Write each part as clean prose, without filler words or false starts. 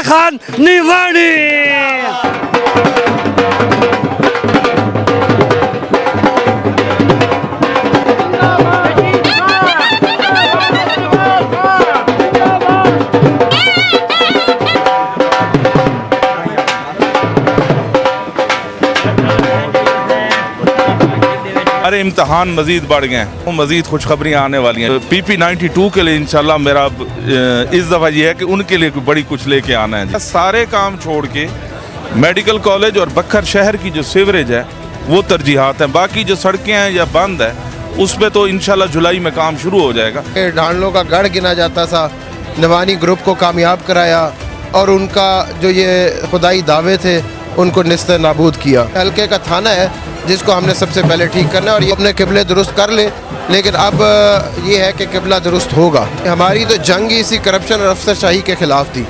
Barchan निवाणी। हमारे इम्तहान मज़ीद बढ़ गए हैं, वो मज़ीद खुशखबरियाँ आने वाली हैं। PP92 के लिए इंशाल्लाह मेरा इस दफ़ा ये है कि उनके लिए बड़ी कुछ लेके आना है। सारे काम छोड़ के मेडिकल कॉलेज और बखर शहर की जो सीवरेज है वो तरजीहात हैं। बाकी जो सड़कें हैं या बंद है उस पर तो इंशाल्लाह जुलाई में काम शुरू हो जाएगा। ढांडलों का गढ़ गिना जाता था, नवानी ग्रुप को कामयाब कराया और उनका जो ये खुदाई दावे थे उनको निस्ते नाबूद किया। हल्के का थाना है जिसको हमने सबसे पहले ठीक करना है और ये अपने किबले दुरुस्त कर ले, लेकिन अब ये है कि किबला दुरुस्त होगा। हमारी तो जंग ही इसी करप्शन और अफसरशाही के खिलाफ थी।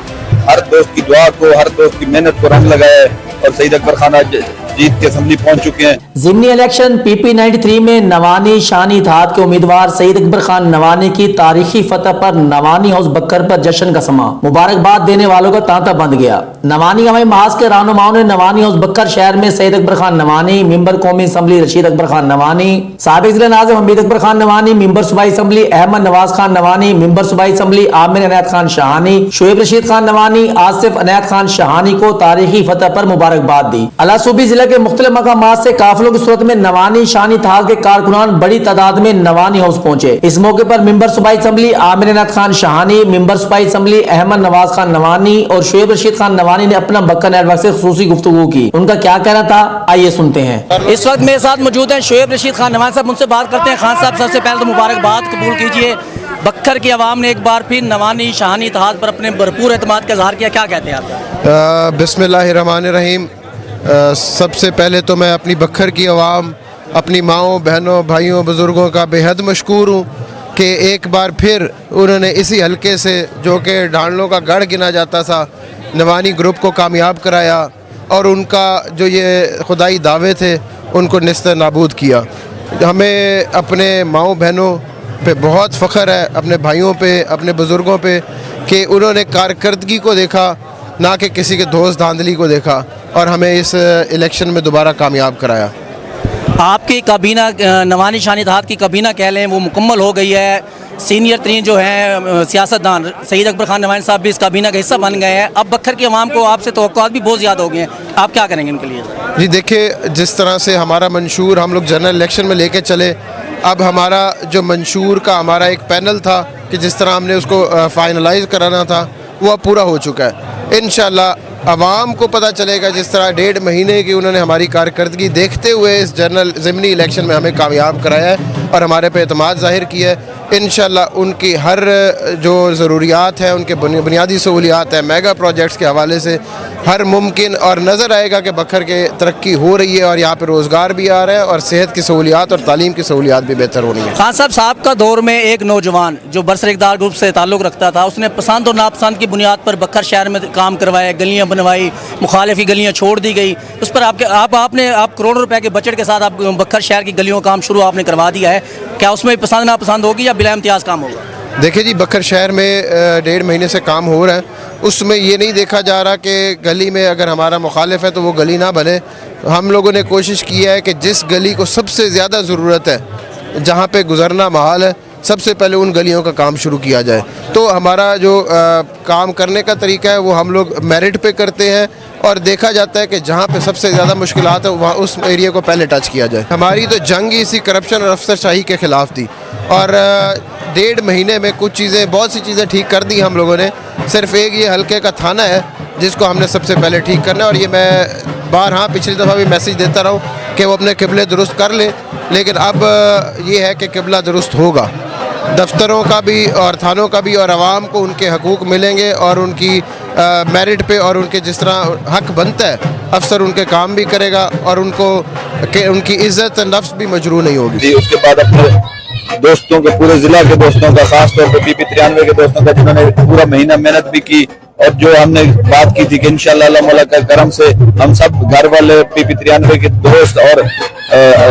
हर दोस्त की दुआ को, हर दोस्त की मेहनत को रंग लगाया और सईद अकबर खान आज जीत के असम्बली पहुंच चुके हैं। ज़िमनी इलेक्शन PP93 में नवानी शानी इत्तेहाद के उम्मीदवार सईद अकबर खान नवानी की तारीखी फतह पर नवानी हाउस बक्कर पर जश्न का समा। मुबारकबाद देने वालों का तांता बंद गया। नवानी हवाई महाज के रहनुमाओं ने नवानी हाउस बक्कर शहर में सईद अकबर खान नवानी, मेंबर कौमी असम्बली रशीद अकबर खान नवानी, साबिक जिला नाज़िम हमीद अकबर खान नवानी, मेंबर सूबाई असम्बली अहमद नवाज खान नवानी, मेंबर सूबाई असम्बली आमिर इनायत खान शाहानी, शोएब रशीद खान नवानी, आसिफ इनायत खान शाहानी को तारीखी फतह पर मुबारकबाद दी। अला सूबी जिले के मुख्तलिफ मकामात से काफिलों की सूरत में नवानी शानी इत्तेहाद के कारकुनान बड़ी तादाद में नवानी हाउस पहुंचे। इस मौके पर मेंबर सूबाई असम्बली आमिर इनायत खान शाहानी, मेंबर सूबाई असम्बली अहमद नवाज खान नवानी और शोएब रशीद खान नवानी ने अपना बक्कर नेटवर्क से खुसूसी गुफ्तगू की। उनका क्या कहना था, आइए सुनते हैं। इस वक्त मेरे साथ मौजूद हैं शोएब रशीद खान नवानी साहब, उनसे बात करते हैं। खान साहब, सबसे पहले तो मुबारकबाद कबूल कीजिए। बक्कर की आवाम ने एक बार फिर नवानी शानी इत्तेहाद पर अपने भरपूर एतमाद का इजहार किया, क्या कहते हैं आप? बिस्मिल्लाहिर्रहमानिर्रहीम। सबसे पहले तो मैं अपनी बक्खर की आवाम, अपनी माओं बहनों भाइयों बुज़ुर्गों का बेहद मशकूर हूँ कि एक बार फिर उन्होंने इसी हलके से, जो कि ढांडलों का गढ़ गिना जाता था, नवानी ग्रुप को कामयाब कराया और उनका जो ये खुदाई दावे थे उनको निस्ते नाबूद किया। हमें अपने माओं बहनों पे बहुत फ़ख्र है, अपने भाइयों पे, अपने बुज़ुर्गों पे, कि उन्होंने कारकर्दगी को देखा, ना कि किसी के दोस्त धांधली को देखा और हमें इस इलेक्शन में दोबारा कामयाब कराया। आपकी काबीना, नवानी शानी इत्तेहाद की काबीना कह लें, वो मुकम्मल हो गई है। सीनियर तरीन जो हैं सियासतदान सईद अकबर खान नवानी साहब भी इस काबीना का हिस्सा बन गए हैं। अब बक्खर की आवाम को आपसे तवक्कुआत भी बहुत ज़्यादा हो गए हैं, आप क्या करेंगे इनके लिए? जी देखिए, जिस तरह से हमारा मंशूर हम लोग जनरल इलेक्शन में लेके चले, अब हमारा जो मंशूर का हमारा एक पैनल था कि जिस तरह हमने उसको फाइनलाइज कराना था, वो अब पूरा हो चुका है। इंशाल्लाह आवाम को पता चलेगा, जिस तरह 1.5 महीने की उन्होंने हमारी कारकर्दगी देखते हुए इस जनरल ज़िमनी इलेक्शन में हमें कामयाब कराया है और हमारे पे एतमाद ज़ाहिर किया है। इंशाल्लाह उनकी हर जो ज़रूरियात है, उनके बुनियादी सहूलियात है, मेगा प्रोजेक्ट्स के हवाले से हर मुमकिन, और नज़र आएगा कि बखर के तरक्की हो रही है और यहाँ पर रोज़गार भी आ रहा है और सेहत की सहूलियात और तालीम की सहूलियात भी बेहतर हो रही है। खान साहब, साहब दौर में एक नौजवान जो बरसरदार ग्रुप से ताल्लुक़ रखता था, उसने पसंद और नापसंद की बुनियाद पर बक्कर शहर में काम करवाया, गलियाँ बनवाई, मुखालिफ की गलियाँ छोड़ दी गई। उस पर आप करोड़ों रुपए के बजट के साथ आप बक्कर शहर की गलियों का काम शुरू आपने करवा दिया है, क्या उसमें पसंद नापसंद होगी या बिला इम्तियाज़ काम होगा? देखिए जी, बक्कर शहर में 1.5 महीने से काम हो रहा है, उसमें ये नहीं देखा जा रहा कि गली में अगर हमारा मुखालिफ है तो वो गली ना बने। हम लोगों ने कोशिश की है कि जिस गली को सबसे ज़्यादा ज़रूरत है, जहाँ पे गुजरना महाल है, सबसे पहले उन गलियों का काम शुरू किया जाए। तो हमारा जो काम करने का तरीका है वो हम लोग मेरिट पे करते हैं और देखा जाता है कि जहाँ पे सबसे ज़्यादा मुश्किलात है वहाँ उस एरिया को पहले टच किया जाए। हमारी तो जंग ही इसी करप्शन और अफसरशाही के ख़िलाफ़ थी और 1.5 महीने में कुछ चीज़ें, बहुत सी चीज़ें ठीक कर दी हम लोगों ने। सिर्फ एक ये हल्के का थाना है जिसको हमने सबसे पहले ठीक करना है और ये मैं बार पिछली दफ़ा भी मैसेज देता रहा हूँ कि वो अपने किबले दुरुस्त कर ले, लेकिन अब ये है कि किबला दुरुस्त होगा। दफ्तरों का भी और थानों का भी, और आवाम को उनके हकूक़ मिलेंगे और उनकी मेरिट पे और उनके जिस तरह हक बनता है अफसर उनके काम भी करेगा और उनकी इज़्ज़त नफ्स भी मजरूह नहीं होगी। उसके बाद अपने दोस्तों के, पूरे ज़िला के दोस्तों का, खास तौर पर PP93 के दोस्तों का, जिन्होंने पूरा महीना मेहनत भी की और जो हमने बात की थी कि इंशाअल्लाह अल्लाह मौला का करम से हम सब घर वाले PP93 के दोस्त और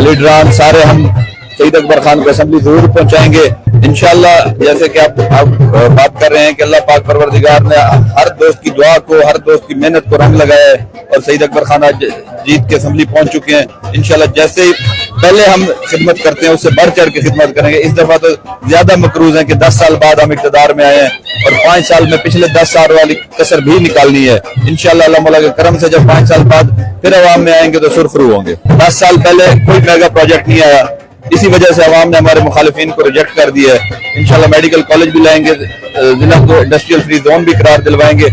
लीडरान सारे हम सईद अकबर खान को असेंबली जरूर पहुंचाएंगे इंशाल्लाह। जैसे कि आप बात कर रहे हैं कि अल्लाह पाक परवरदिगार ने हर दोस्त की दुआ को, हर दोस्त की मेहनत को रंग लगाया है और सईद अकबर खान आज जीत के असेंबली पहुंच चुके हैं। इंशाल्लाह जैसे ही पहले हम खिदमत करते हैं उससे बढ़ चढ़ के खिदमत करेंगे। इस दफा तो ज्यादा मकरूज है कि 10 साल बाद हम इक़्तिदार में आए हैं और 5 साल में पिछले 10 साल वाली कसर भी निकालनी है इंशाल्लाह। अल्लाह मौला के करम से जब 5 साल बाद फिर अवाम में आएंगे तो सुरखरू होंगे। 10 साल पहले कोई मेगा प्रोजेक्ट नहीं आया, इसी वजह से अवाम ने हमारे मुखालिफिन को रिजेक्ट कर दिया है। इंशाल्लाह मेडिकल कॉलेज भी लाएंगे, जिला को इंडस्ट्रियल फ्री जोन भी करार दिलवाएंगे,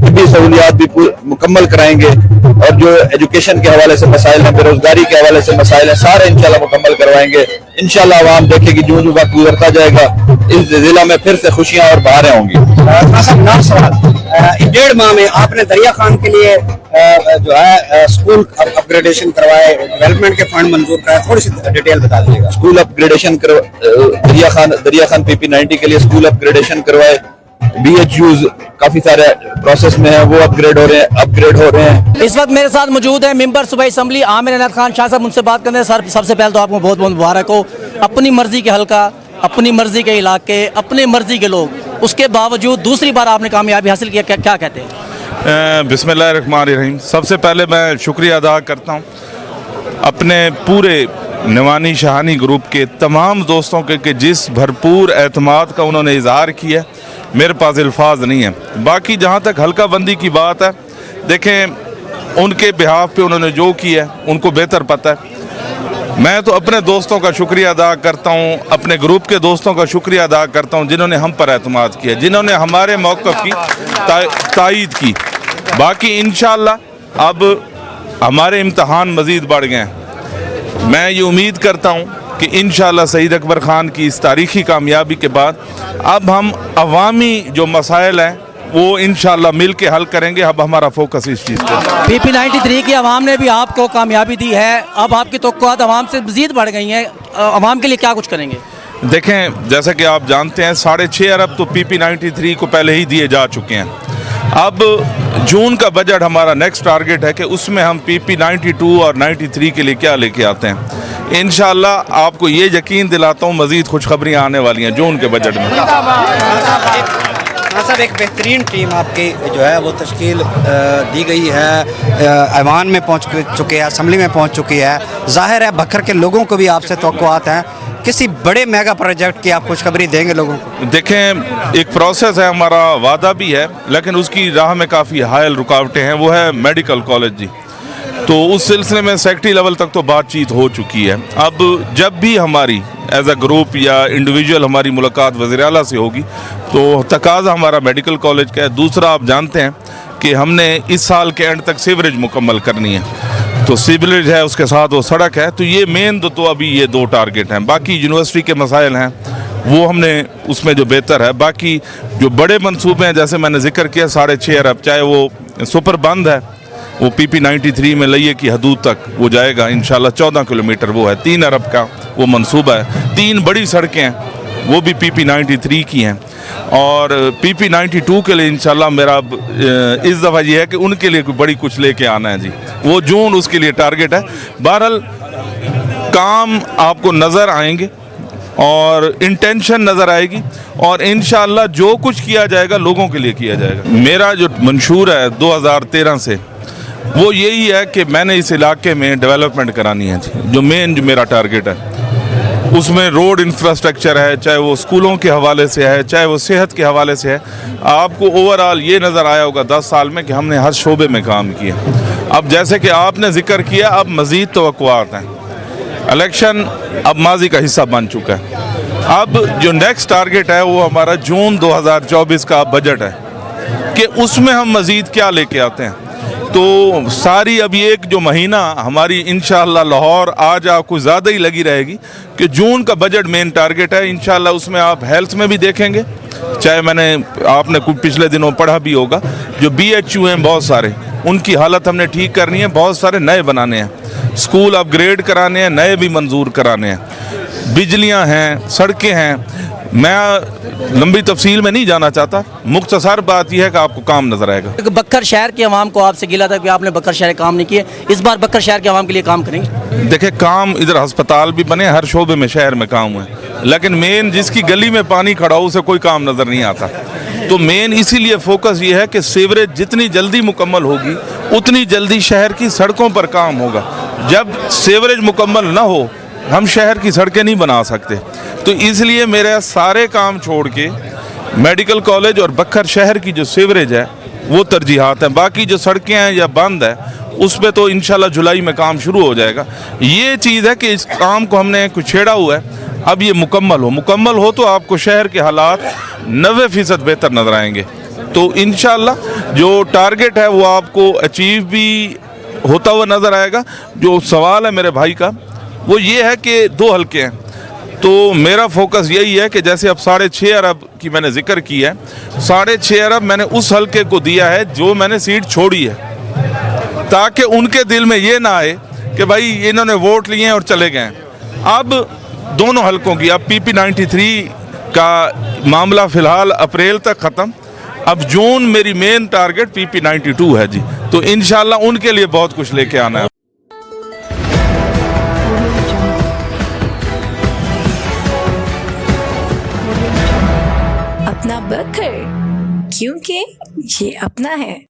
तिब्बी सहूलियात भी मुकम्मल कराएंगे और जो एजुकेशन के हवाले से मसाइल हैं, बेरोजगारी के हवाले से मसाइल हैं, सारे इंशाल्लाह मुकम्मल करवाएंगे। इंशाल्लाह अवाम देखेगी जो जो वक्त गुजरता जाएगा इस जिला में फिर से खुशियां और बहारें होंगी। इन 1.5 माह में आपने दरिया खान के लिए जो है स्कूल अपग्रेडेशन करवाए, डेवलपमेंट के फंड मंजूर कराए, थोड़ी सी डिटेल बता दीजिएगा। स्कूल अपग्रेडेशन दरिया खान PP90 के लिए स्कूल अपग्रेडेशन करवाए। BHUs काफी सारे प्रोसेस में है, वो अपग्रेड हो रहे हैं। इस वक्त मेरे साथ मौजूद है मेंबर सूबाई असम्बली आमिर अनायत खान शाह साहब, उनसे बात करते हैं। सर, सबसे पहले तो आपको बहुत बहुत मुबारक हो। अपनी मर्जी के हल्का, अपनी मर्जी के इलाके, अपनी मर्जी के लोग, उसके बावजूद दूसरी बार आपने कामयाबी हासिल किया, क्या कहते हैं? बिस्मिल्लाहिर्रहमानिर्रहीम। सबसे पहले मैं शुक्रिया अदा करता हूँ अपने पूरे नवानी शाहानी ग्रुप के तमाम दोस्तों के कि जिस भरपूर एतमाद का उन्होंने इजहार किया, मेरे पास अल्फाज नहीं है। बाकी जहाँ तक हल्का बंदी की बात है, देखें उनके बिहाफ पे उन्होंने जो किया है उनको बेहतर पता है। मैं तो अपने दोस्तों का शुक्रिया अदा करता हूँ, अपने ग्रुप के दोस्तों का शुक्रिया अदा करता हूँ जिन्होंने हम पर एतमाद किया, जिन्होंने हमारे मौक़िफ़ की तायीद की। बाकी इंशाअल्लाह अब हमारे इम्तहान मज़ीद बढ़ गए हैं। मैं ये उम्मीद करता हूँ कि इंशाअल्लाह सईद अकबर खान की इस तारीख़ी कामयाबी के बाद अब हम अवामी जो मसाइल हैं वो इंशाअल्लाह मिल के हल करेंगे। अब हमारा फोकस इस चीज़ पर। PP93 की आवाम ने भी आपको कामयाबी दी है, अब आपकी तवक्कुआत आवाम से मज़ीद बढ़ गई हैं। आवाम के लिए क्या कुछ करेंगे? देखें, जैसा कि आप जानते हैं 6.5 अरब तो PP93 को पहले ही दिए जा चुके हैं। अब जून का बजट हमारा नेक्स्ट टारगेट है कि उसमें हम PP92 और 93 के लिए क्या लेके आते हैं। इंशाअल्लाह आपको ये यकीन दिलाता हूँ मज़ीद खुशखबरियाँ आने वाली हैं जून के बजट में। साहब, एक बेहतरीन टीम आपकी जो है वो तश्कील दी गई है, ऐवान में पहुंच चुके हैं, असम्बली में पहुंच चुकी है। जाहिर है बखर के लोगों को भी आपसे तवक्कुआत हैं, किसी बड़े मेगा प्रोजेक्ट की आप खुशखबरी देंगे लोगों को? देखें, एक प्रोसेस है, हमारा वादा भी है, लेकिन उसकी राह में काफ़ी हायल रुकावटें हैं। वो है मेडिकल कॉलेज जी, तो उस सिलसिले में सेक्रेटरी लेवल तक तो बातचीत हो चुकी है। अब जब भी हमारी एज अ ग्रुप या इंडिविजुअल हमारी मुलाकात वज़ीर आला से होगी तो तकाज़ा हमारा मेडिकल कॉलेज का है। दूसरा, आप जानते हैं कि हमने इस साल के एंड तक सीवरेज मुकम्मल करनी है, तो सीवरेज है, उसके साथ वो सड़क है। तो ये मेन तो अभी ये 2 टारगेट हैं। बाकी यूनिवर्सिटी के मसाइल हैं वो हमने उसमें जो बेहतर है। बाकी जो बड़े मंसूबे हैं, जैसे मैंने जिक्र किया 6.5 अरब, चाहे वो सुपर बंद है, वो PP93 में लइए की हदूद तक वो जाएगा इंशाल्लाह। 14 किलोमीटर वो है, 3 अरब का वो मंसूबा है। 3 बड़ी सड़कें हैं वो भी PP93 की हैं। और PP92 के लिए इंशाल्लाह मेरा इस दफ़ा ये है कि उनके लिए बड़ी कुछ लेके आना है जी, वो जून उसके लिए टारगेट है। बहरहाल काम आपको नज़र आएंगे और इंटेंशन नज़र आएगी और इंशाल्लाह जो कुछ किया जाएगा लोगों के लिए किया जाएगा। मेरा जो मंशूर है 2013 से वो यही है कि मैंने इस इलाके में डेवलपमेंट करानी है जी, जो मेरा टारगेट है। उसमें रोड इंफ्रास्ट्रक्चर है, चाहे वो स्कूलों के हवाले से है, चाहे वो सेहत के हवाले से है। आपको ओवरऑल ये नज़र आया होगा 10 साल में कि हमने हर शोबे में काम किया। अब जैसे कि आपने जिक्र किया, अब मज़ीद तवक्कुआत हैं। इलेक्शन अब माजी का हिस्सा बन चुका है। अब जो नेक्स्ट टारगेट है वो हमारा जून 2024 का बजट है कि उसमें हम मज़ीद क्या लेके आते हैं। तो सारी अभी एक जो महीना हमारी इंशाअल्लाह लाहौर आज आपको ज़्यादा ही लगी रहेगी कि जून का बजट मेन टारगेट है। इंशाअल्लाह उसमें आप हेल्थ में भी देखेंगे, चाहे आपने कुछ पिछले दिनों पढ़ा भी होगा, जो BHU हैं बहुत सारे, उनकी हालत हमने ठीक करनी है, बहुत सारे नए बनाने हैं, स्कूल अपग्रेड कराने हैं, नए भी मंजूर कराने हैं, बिजलियां हैं, सड़कें हैं, मैं लंबी तफसील में नहीं जाना चाहता, मुख्तसर बात यह है कि आपको काम नजर आएगा। बक्कर शहर के अवाम को आपसे गिला था कि आपने बक्कर शहर काम नहीं किए, इस बार बक्कर शहर के अवाम के लिए काम करेंगे? देखे, काम इधर अस्पताल भी बने, हर शोबे में शहर में काम हुए, लेकिन मेन जिसकी गली में पानी खड़ा हो उसे कोई काम नज़र नहीं आता। तो मेन इसीलिए फोकस ये है कि सीवरेज जितनी जल्दी मुकम्मल होगी उतनी जल्दी शहर की सड़कों पर काम होगा। जब सीवरेज मुकम्मल ना हो हम शहर की सड़कें नहीं बना सकते। तो इसलिए मेरे सारे काम छोड़ के मेडिकल कॉलेज और बक्खर शहर की जो सीवरेज है वो तरजीहात है। बाकी जो सड़कें हैं या बंद है उस पर तो इंशाल्लाह जुलाई में काम शुरू हो जाएगा। ये चीज़ है कि इस काम को हमने कुछ छेड़ा हुआ है, अब ये मुकम्मल हो तो आपको शहर के हालात 90% बेहतर नजर आएंगे। तो इंशाल्लाह जो टारगेट है वो आपको अचीव भी होता हुआ नजर आएगा। जो सवाल है मेरे भाई का वो ये है कि 2 हल्के हैं, तो मेरा फोकस यही है कि जैसे अब 6.5 अरब की मैंने जिक्र की है, 6.5 अरब मैंने उस हल्के को दिया है जो मैंने सीट छोड़ी है, ताकि उनके दिल में ये ना आए कि भाई इन्होंने वोट लिए हैं और चले गए। अब दोनों हल्कों की, अब PP 93 का मामला फ़िलहाल अप्रैल तक ख़त्म, अब जून मेरी मेन टारगेट PP 92 है जी। तो इंशाल्लाह उनके लिए बहुत कुछ लेके आना है। अपना बकर, क्योंकि ये अपना है।